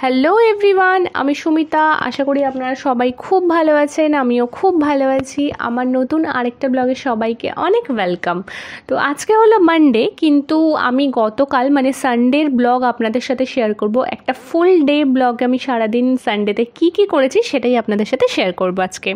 Hello everyone, আমি সুমিতা। আশা করি আপনারা সবাই খুব ভালো আছেন, আমিও খুব ভালো আছি। আমার নতুন আরেকটা ব্লগে সবাইকে অনেক ওয়েলকাম। তো আজকে হলো মানডে, কিন্তু আমি গতকাল মানে সানডের ব্লগ আপনাদের সাথে শেয়ার করব। একটা ফুল ডে ব্লগ আমি সারাদিন সানডেতে কী করেছি সেটাই আপনাদের সাথে শেয়ার করব আজকে।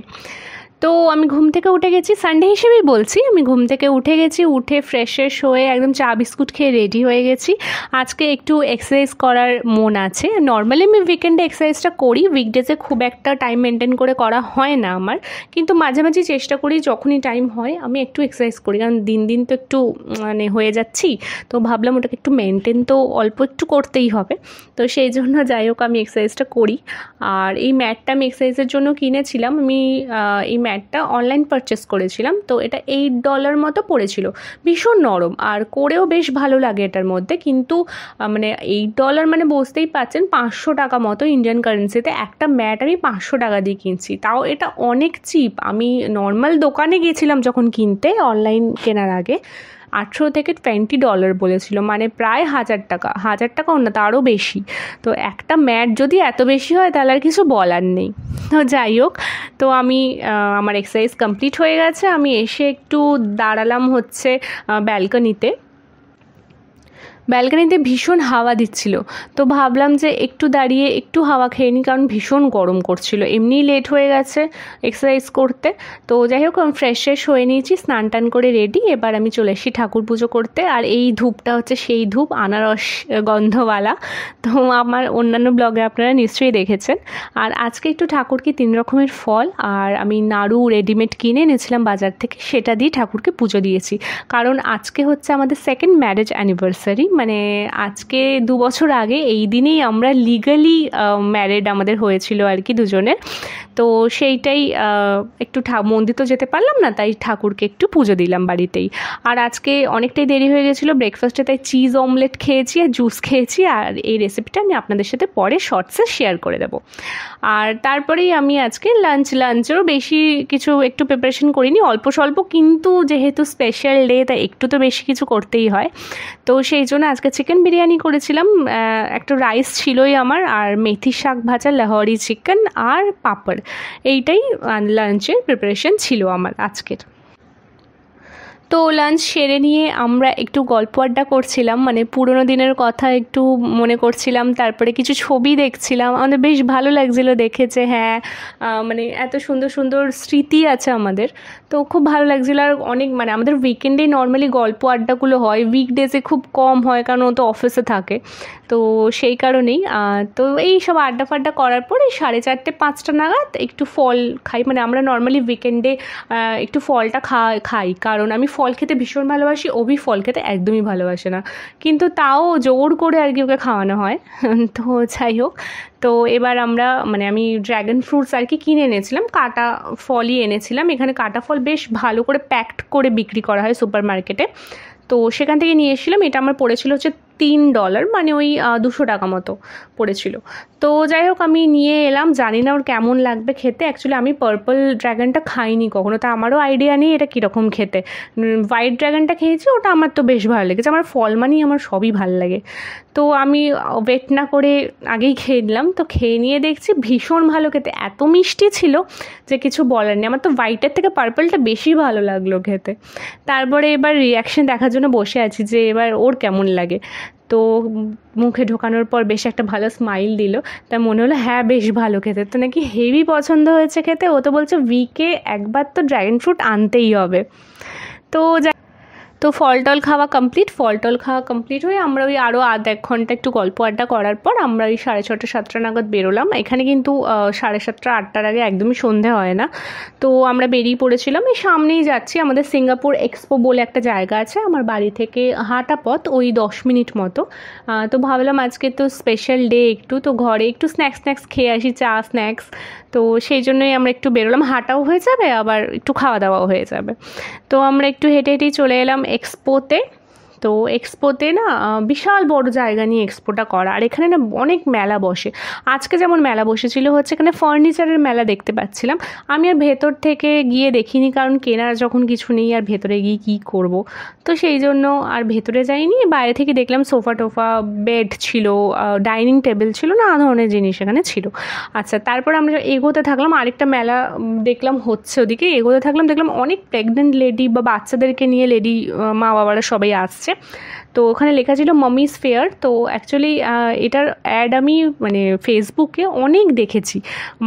তো আমি ঘুম থেকে উঠে গেছি, সানডে হিসেবেই বলছি। আমি ঘুম থেকে উঠে গেছি, উঠে ফ্রেশ হয়ে একদম চা বিস্কুট খেয়ে রেডি হয়ে গেছি। আজকে একটু এক্সারসাইজ করার মন আছে। নর্মালি আমি উইকেন্ডে এক্সারসাইজটা করি, উইকডেজে খুব একটা টাইম মেনটেন করে করা হয় না আমার, কিন্তু মাঝে মাঝে চেষ্টা করি যখনই টাইম হয় আমি একটু এক্সারসাইজ করি, কারণ দিন দিন তো একটু মানে হয়ে যাচ্ছি। তো ভাবলাম ওটাকে একটু মেনটেন তো অল্প একটু করতেই হবে। তো সেই জন্য যাই হোক আমি এক্সারসাইজটা করি। আর এই ম্যাটটা আমি এক্সারসাইজের জন্য কিনেছিলাম। আমি এই ম্যাটটা অনলাইন পারচেস করেছিলাম। তো এটা $8 মতো পড়েছিল, ভীষণ নরম আর করেও বেশ ভালো লাগে এটার মধ্যে। কিন্তু মানে $8 মানে বুঝতেই পারছেন 500 টাকা মতো ইন্ডিয়ান কারেন্সিতে একটা ম্যাট আমি 500 টাকা দিয়ে কিনছি, তাও এটা অনেক চিপ। আমি নর্মাল দোকানে গিয়েছিলাম যখন কিনতে, অনলাইন কেনার আগে 18 থেকে $20 বলেছিল, মানে প্রায় 1000 টাকা, 1000 টাকাও না, তারও বেশি। তো একটা ম্যাট যদি এত বেশি হয় তাহলে আর কিছু বলার নেই। তো যাই হোক, তো আমি আমার এক্সারসাইজ কমপ্লিট হয়ে গেছে। আমি এসে একটু দাঁড়ালাম হচ্ছে ব্যালকনিতে ভীষণ হাওয়া দিচ্ছিল। তো ভাবলাম যে একটু দাঁড়িয়ে একটু হাওয়া খেয়ে নিই, কারণ ভীষণ গরম করছিল, এমনিই লেট হয়ে গেছে এক্সারসাইজ করতে। তো যাই হোক আমি ফ্রেশ হয়ে নিয়েছি, স্নান টান করে রেডি। এবার আমি চলে এসেছি ঠাকুর পুজো করতে। আর এই ধূপটা হচ্ছে সেই ধূপ, আনারস গন্ধওয়ালা। তো আমার অন্যান্য ব্লগে আপনারা নিশ্চয়ই দেখেছেন। আর আজকে একটু ঠাকুরকে 3 রকমের ফল আর আমি নাড়ু রেডিমেড কিনে এনেছিলাম বাজার থেকে, সেটা দিয়ে ঠাকুরকে পুজো দিয়েছি। কারণ আজকে হচ্ছে আমাদের সেকেন্ড ম্যারেজ অ্যানিভার্সারি, মানে আজকে 2 বছর আগে এই দিনেই আমরা লিগালি ম্যারেড আমাদের হয়েছিল আর কি, দুজনের। তো সেইটাই একটু মন্দির তো যেতে পারলাম না, তাই ঠাকুরকে একটু পুজো দিলাম বাড়িতেই। আর আজকে অনেকটাই দেরি হয়ে গেছিলো ব্রেকফাস্টে, তাই চিজ অমলেট খেয়েছি আর জুস খেয়েছি। আর এই রেসিপিটা আমি আপনাদের সাথে পরে শর্টসে শেয়ার করে দেবো। আর তারপরেই আমি আজকে লাঞ্চেরও বেশি কিছু একটু প্রিপারেশন করিনি, অল্প স্বল্প, কিন্তু যেহেতু স্পেশাল ডে তাই একটু তো বেশি কিছু করতেই হয়। তো সেই জন্য আজকে চিকেন বিরিয়ানি করেছিলাম, একটা রাইস ছিলই আমার, আর মেথি শাক ভাজা, লাহোরি চিকেন আর পাঁপড়। এইটাই লাঞ্চের প্রিপারেশন ছিল আমার আজকের। তো লাঞ্চ সেরে নিয়ে আমরা একটু গল্প আড্ডা করছিলাম, মানে পুরোনো দিনের কথা একটু মনে করছিলাম, তারপরে কিছু ছবি দেখছিলাম। আমাদের বেশ ভালো লাগছিলো দেখে যে হ্যাঁ, মানে এত সুন্দর সুন্দর স্মৃতি আছে আমাদের। তো খুব ভালো লাগছিলো। আর অনেক মানে আমাদের উইকেন্ডেই নর্মালি গল্প আড্ডাগুলো হয়, উইকডেজে খুব কম হয়, কারণ ও তো অফিসে থাকে। তো সেই কারণেই তো এই সব আড্ডা ফাড্ডা করার পরে 4:30-5টা নাগাদ একটু ফল খাই। মানে আমরা নর্মালি উইকেন্ডে একটু ফলটা খাই, কারণ আমি ফল খেতে ভীষণ ভালোবাসি, ওবি ফল খেতে একদমই ভালোবাসে না, কিন্তু তাও জোর করে আর কি ওকে খাওয়ানো হয়। তো যাই হোক, তো এবার আমরা মানে আমি ড্র্যাগন ফ্রুটস আর কি কিনে এনেছিলাম, কাটা ফলই এনেছিলাম। এখানে কাটা ফল বেশ ভালো করে প্যাকড করে বিক্রি করা হয় সুপার মার্কেটে, তো সেখান থেকে নিয়ে এসেছিলাম। এটা আমার পড়েছিল হচ্ছে $3, মানে ওই 200 টাকা মতো পড়েছিল। তো যাই হোক আমি নিয়ে এলাম, জানি না ওর কেমন লাগবে খেতে। অ্যাকচুয়ালি আমি পার্পল ড্র্যাগনটা খাইনি কখনো, তা আমারও আইডিয়া নেই এটা কীরকম খেতে। হোয়াইট ড্র্যাগনটা খেয়েছি, ওটা আমার তো বেশ ভালো লেগেছে। আমার ফল মানেই আমার সবই ভালো লাগে। তো আমি ওয়েট না করে আগেই খেয়ে নিলাম। তো খেয়ে নিয়ে দেখছি ভীষণ ভালো খেতে, এত মিষ্টি ছিল যে কিছু বলার নেই। আমার তো হোয়াইটের থেকে পার্পলটা বেশি ভালো লাগলো খেতে। তারপরে এবার রিয়াকশন দেখার জন্য বসে আছি যে এবার ওর কেমন লাগে। তো মুখে ঢোকানোর পর বেশ একটা ভালো স্মাইল দিল, তা মনে হলো হ্যাঁ বেশ ভালো খেতে। তো নাকি হেভি পছন্দ হয়েছে খেতে। ও তো বলছে উইকে একবার তো ড্র্যাগন ফ্রুট আনতেই হবে। তো ফল টল খাওয়া কমপ্লিট হয়ে আমরা ওই আরও আধ-এক ঘন্টা একটু গল্প আড্ডা করার পর আমরা ওই 6:30-7টা নাগাদ বেরোলাম। এখানে কিন্তু 7:30-8টার আগে একদমই সন্ধে হয় না। তো আমরা বেরিয়ে পড়েছিলাম, এই সামনেই যাচ্ছি। আমাদের সিঙ্গাপুর এক্সপো বলে একটা জায়গা আছে আমার বাড়ি থেকে হাঁটা পথ ওই 10 মিনিট মতো। তো ভাবলাম আজকে তো স্পেশাল ডে, একটু তো ঘরে একটু স্ন্যাক্স খেয়ে আসি, চা স্ন্যাক্স। তো সেই জন্যই আমরা একটু বেরোলাম, হাঁটাও হয়ে যাবে আবার একটু খাওয়া দাওয়াও হয়ে যাবে। তো আমরা একটু হেঁটেই চলে এলাম এক্সপোতে। তো এক্সপোতে না বিশাল বড় জায়গা নিয়ে এক্সপোটা করা, আর এখানে না অনেক মেলা বসে। আজকে যেমন মেলা বসেছিল হচ্ছে এখানে ফার্নিচারের মেলা দেখতে পাচ্ছিলাম। আমি আর ভেতর থেকে গিয়ে দেখিনি, কারণ কেনার যখন কিছু নেই আর ভেতরে গিয়ে কী করব, তো সেই জন্য আর ভেতরে যাইনি। বাইরে থেকে দেখলাম সোফা টোফা, বেড ছিল, ডাইনিং টেবিল ছিল, নানা ধরনের জিনিস এখানে ছিল। আচ্ছা, তারপর আমরা এগোতে থাকলাম, আরেকটা মেলা দেখলাম হচ্ছে ওদিকে, এগোতে থাকলাম, দেখলাম অনেক প্রেগনেন্ট লেডি বা বাচ্চাদেরকে নিয়ে লেডি মা বাবারা সবাই আসছে। তো ওখানে লেখা ছিল মামিস ফেয়ার। তো অ্যাকচুয়ালি এটার অ্যাড আমি মানে ফেসবুকে অনেক দেখেছি,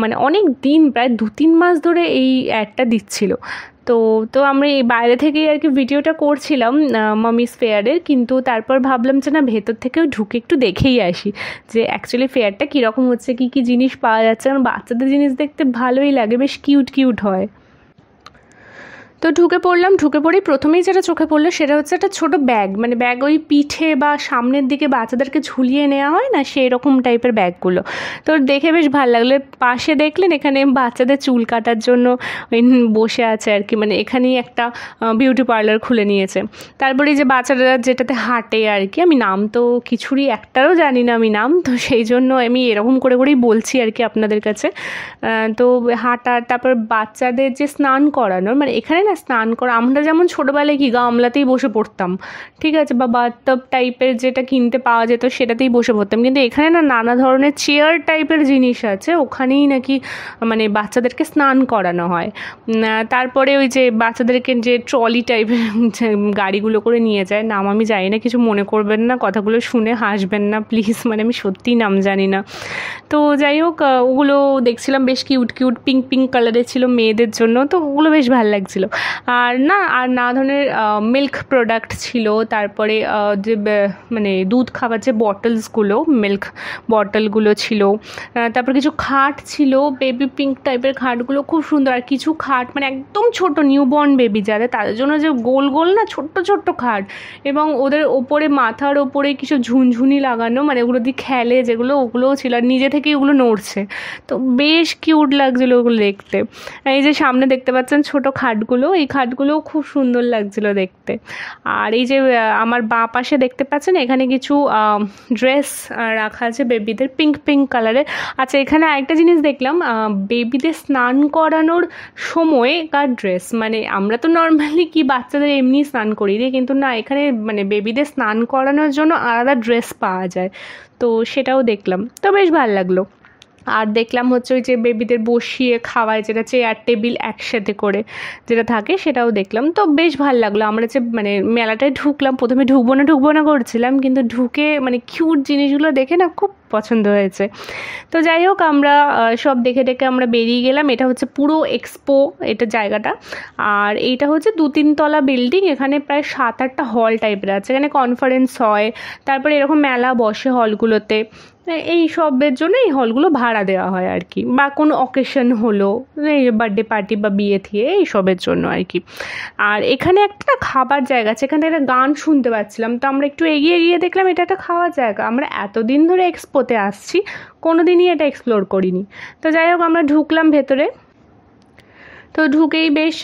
মানে অনেক দিন, প্রায় 2-3 মাস ধরে এই অ্যাডটা দিচ্ছিল। তো তো আমরা এই বাইরে থেকেই আর কি ভিডিওটা করছিলাম মামিস ফেয়ারের, কিন্তু তারপর ভাবলাম যে না, ভেতর থেকেও ঢুকে একটু দেখেই আসি যে অ্যাকচুয়ালি ফেয়ারটা কীরকম হচ্ছে, কী কী জিনিস পাওয়া যাচ্ছে। কারণ বাচ্চাদের জিনিস দেখতে ভালোই লাগে, বেশ কিউট কিউট হয়। তো ঢুকে পড়লাম, ঢুকে পড়েই প্রথমেই যেটা চোখে পড়লো সেটা হচ্ছে একটা ছোটো ব্যাগ, মানে ব্যাগ ওই পিঠে বা সামনের দিকে বাচ্চাদেরকে ঝুলিয়ে নেওয়া হয় না, সেই রকম টাইপের ব্যাগগুলো। তো দেখে বেশ ভালো লাগলো। পাশে দেখলেন এখানে বাচ্চাদের চুল কাটার জন্য বসে আছে আর কি, মানে এখানেই একটা বিউটি পার্লার খুলে নিয়েছে। তারপরে যে বাচ্চারা যেটাতে হাঁটে আর কি, আমি নাম তো কিছুরই একটারও জানি না আমি নাম, তো সেই জন্য আমি এরকম করে করেই বলছি আর কি আপনাদের কাছে। তো হাঁটার, তারপর বাচ্চাদের যে স্নান করানোর, মানে এখানে না স্নান করা, আমরা যেমন ছোটোবেলায় কি গামলাতেই বসে পড়তাম, ঠিক আছে, বা বাথটাব টাইপের যেটা কিনতে পাওয়া যেত সেটাতেই বসে পড়তাম, কিন্তু এখানে না নানা ধরনের চেয়ার টাইপের জিনিস আছে, ওখানেই নাকি মানে বাচ্চাদেরকে স্নান করানো হয়। তারপরে ওই যে বাচ্চাদেরকে যে ট্রলি টাইপের গাড়িগুলো করে নিয়ে যায়, নাম আমি জানি না, কিছু মনে করবেন না, কথাগুলো শুনে হাসবেন না প্লিজ, মানে আমি সত্যিই নাম জানি না। তো যাই হোক, ওগুলো দেখছিলাম, বেশ কিউট কিউট পিঙ্ক পিঙ্ক কালারের ছিল মেয়েদের জন্য, তো ওগুলো বেশ ভালো লাগছিলো। আর নানা ধরনের মিল্ক প্রোডাক্ট ছিল, তারপরে যে মানে দুধ খাবার যে বটলসগুলো, মিল্ক বটলগুলো ছিল, তারপর কিছু খাট ছিল, বেবি পিঙ্ক টাইপের খাটগুলো খুব সুন্দর। আর কিছু খাট মানে একদম ছোট নিউবর্ন বেবি যাদের, তাদের জন্য যে গোল গোল না ছোট্ট ছোট্ট খাট, এবং ওদের ওপরে মাথার ওপরে কিছু ঝুনঝুনি লাগানো, মানে ওগুলো দিয়ে খেলে যেগুলো, ওগুলোও ছিল, আর নিজে থেকে ওগুলো নড়ছে, তো বেশ কিউট লাগছিলো ওগুলো দেখতে। এই যে সামনে দেখতে পাচ্ছেন ছোট খাটগুলো, এই খাটগুলোও খুব সুন্দর লাগছিলো দেখতে। আর এই যে আমার বাঁ পাশে দেখতে পাচ্ছেন এখানে কিছু ড্রেস রাখা আছে বেবিদের, পিঙ্ক পিঙ্ক কালারের। আচ্ছা, এখানে আরেকটা জিনিস দেখলাম, বেবিদের স্নান করানোর সময়কার ড্রেস, মানে আমরা তো নর্মালি কি বাচ্চাদের এমনি স্নান করি দিই, কিন্তু না, এখানে মানে বেবিদের স্নান করানোর জন্য আলাদা ড্রেস পাওয়া যায়, তো সেটাও দেখলাম, তো বেশ ভালো লাগলো। আর দেখলাম হচ্ছে ওই যে বেবিদের বসিয়ে খাওয়ায়, যেটা চেয়ার টেবিল একসাথে করে যেটা থাকে, সেটাও দেখলাম, তো বেশ ভালো লাগলো। আমরা যে মানে মেলাটায় ঢুকলাম, প্রথমে ঢুকবো না করছিলাম, কিন্তু ঢুকে মানে কিউট জিনিসগুলো দেখে না খুব পছন্দ হয়েছে। তো যাই হোক, আমরা সব দেখে আমরা বেরিয়ে গেলাম। এটা হচ্ছে পুরো এক্সপো এটা জায়গাটা, আর এইটা হচ্ছে 2-3 তলা বিল্ডিং, এখানে প্রায় 7-8টা হল টাইপের আছে, এখানে কনফারেন্স হয়, তারপরে এরকম মেলা বসে হলগুলোতে, এই সবের জন্য এই হলগুলো ভাড়া দেওয়া হয় আর কি, বা কোনো অকেশন হলো, এই বার্থডে পার্টি বা বিয়ে থিয়ে এই সবের জন্য আর কি। আর এখানে একটা খাবার জায়গা আছে, এখানে একটা গান শুনতে পাচ্ছিলাম, তো আমরা একটু এগিয়ে গিয়ে দেখলাম এটা একটা খাওয়ার জায়গা। আমরা এতদিন ধরে এক্সপোতে আসছি, কোনো দিনই এটা এক্সপ্লোর করিনি। তো যাই হোক, আমরা ঢুকলাম ভেতরে, তো ঢুকেই বেশ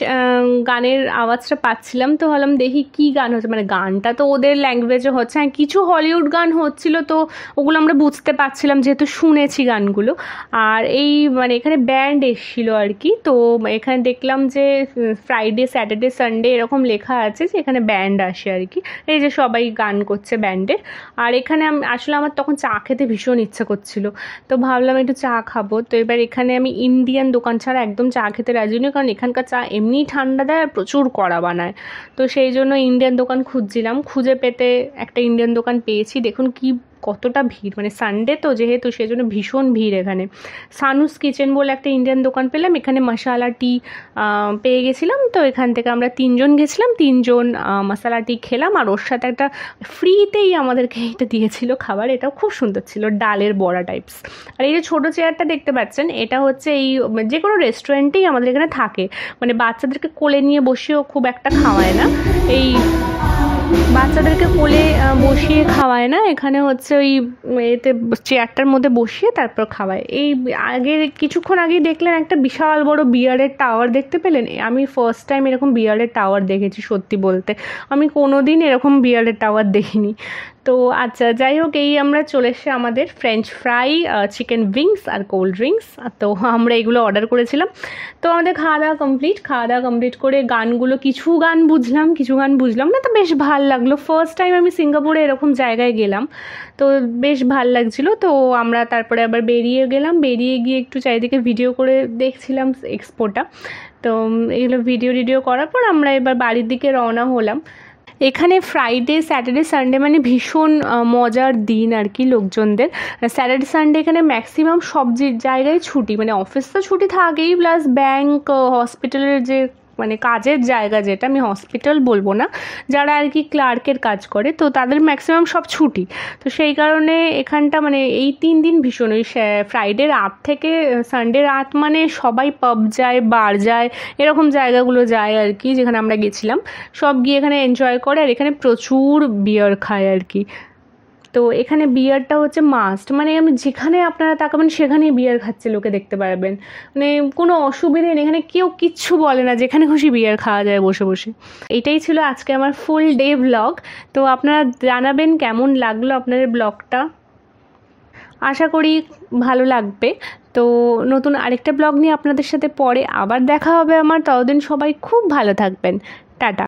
গানের আওয়াজটা পাচ্ছিলাম, তো ভাবলাম দেখি কী গান হচ্ছে, মানে গানটা তো ওদের ল্যাঙ্গুয়েজে হচ্ছে, হ্যাঁ কিছু হলিউড গান হচ্ছিল, তো ওগুলো আমরা বুঝতে পারছিলাম যেহেতু শুনেছি গানগুলো। আর এই মানে এখানে ব্যান্ড এসেছিলো আর কি, তো এখানে দেখলাম যে ফ্রাইডে স্যাটারডে সানডে এরকম লেখা আছে যে এখানে ব্যান্ড আসে আর কি, এই যে সবাই গান করছে ব্যান্ডের। আর এখানে আসলে আমার তখন চা খেতে ভীষণ ইচ্ছা করছিল, তো ভাবলাম একটু চা খাবো। তো এবার এখানে আমি ইন্ডিয়ান দোকান ছাড়া একদম চা খেতে রাজি নই, কারণ এখানকার চা এমনিই ঠান্ডা দেয় আর প্রচুর কড়া বানায়, তো সেই জন্য ইন্ডিয়ান দোকান খুঁজছিলাম, খুঁজে পেতে একটা ইন্ডিয়ান দোকান পেয়েছি। দেখুন কি কতটা ভিড়, মানে সানডে তো যেহেতু, সেই জন্য ভীষণ ভিড় এখানে। সানুস কিচেন বলে একটা ইন্ডিয়ান দোকান পেলাম, এখানে মশালা টি পেয়ে গেছিলাম, তো এখান থেকে আমরা 3 জন গেছিলাম, 3 জন মশালা টি খেলাম, আর ওর সাথে একটা ফ্রিতেই আমাদেরকে এটা দিয়েছিল খাবার, এটাও খুব সুন্দর ছিল, ডালের বড়া টাইপস। আর এই যে ছোটো চেয়ারটা দেখতে পাচ্ছেন, এটা হচ্ছে এই যে কোনো রেস্টুরেন্টেই আমাদের এখানে থাকে, মানে বাচ্চাদেরকে কোলে নিয়ে বসেও খুব একটা খাওয়ায় না, এই বাচ্চাদেরকে কোলে বসিয়ে খাওয়ায় না, এখানে হচ্ছে ওই এতে চেয়ারটার মধ্যে বসিয়ে তারপর খাওয়ায়। এই আগে কিছুক্ষণ আগেই দেখলেন একটা বিশাল বড় বিয়ারের টাওয়ার দেখতে পেলেন? আমি ফার্স্ট টাইম এরকম বিয়ারের টাওয়ার দেখেছি সত্যি বলতে। আমি কোনো দিন এরকম বিয়ারের টাওয়ার দেখিনি। তো আচ্ছা, যাই হোক, এই আমরা চলে এসে আমাদের ফ্রেঞ্চ ফ্রাই, চিকেন উইংস আর কোল্ড ড্রিঙ্কস, তো আমরা এগুলো অর্ডার করেছিলাম। তো আমাদের খাওয়া দাওয়া কমপ্লিট করে গানগুলো কিছু গান বুঝলাম না, তো বেশ ভাল লাগলো। ফার্স্ট টাইম আমি সিঙ্গাপুরে এরকম জায়গায় গেলাম, তো বেশ ভাল লাগছিলো। তো আমরা তারপরে আবার বেরিয়ে গিয়ে একটু চারিদিকে ভিডিও করে দেখছিলাম এক্সপোটা। তো এগুলো ভিডিও করার পর আমরা এবার বাড়ির দিকে রওনা হলাম। এখানে ফ্রাইডে, স্যাটারডে, সানডে মানে ভীষণ মজার দিন আর কি লোকজনদের। স্যাটারডে সানডে এখানে ম্যাক্সিমাম সব জায়গায় ছুটি, মানে অফিস তো ছুটি থাকেই, প্লাস ব্যাংক, হসপিটালের যে মানে কাজের জায়গা, যেটা আমি হসপিটাল বলবো না, যারা আর কি ক্লার্কের কাজ করে, তো তাদের ম্যাক্সিমাম সব ছুটি। তো সেই কারণে এখানটা মানে এই 3 দিন ভীষণ, ওই ফ্রাইডে রাত থেকে সানডে রাত মানে সবাই পাব যায়, বার যায়, এরকম জায়গাগুলো যায় আর কি, যেখানে আমরা গেছিলাম। সব গিয়ে এখানে এনজয় করে, আর এখানে প্রচুর বিয়ার খায় আর কি। তো এখানে বিয়ারটা হচ্ছে মাস্ট, মানে আমি যেখানে আপনারা তাকাবেন সেখানেই বিয়ার খাচ্ছে লোকে দেখতে পারবেন, মানে কোনো অসুবিধে নেই, এখানে কেউ কিচ্ছু বলে না, যেখানে খুশি বিয়ার খাওয়া যায় বসে বসে। এটাই ছিল আজকে আমার ফুল ডে ব্লগ। তো আপনারা জানাবেন কেমন লাগলো আপনাদের ব্লগটা, আশা করি ভালো লাগবে। তো নতুন আরেকটা ব্লগ নিয়ে আপনাদের সাথে পরে আবার দেখা হবে আমার, ততদিন সবাই খুব ভালো থাকবেন। টাটা।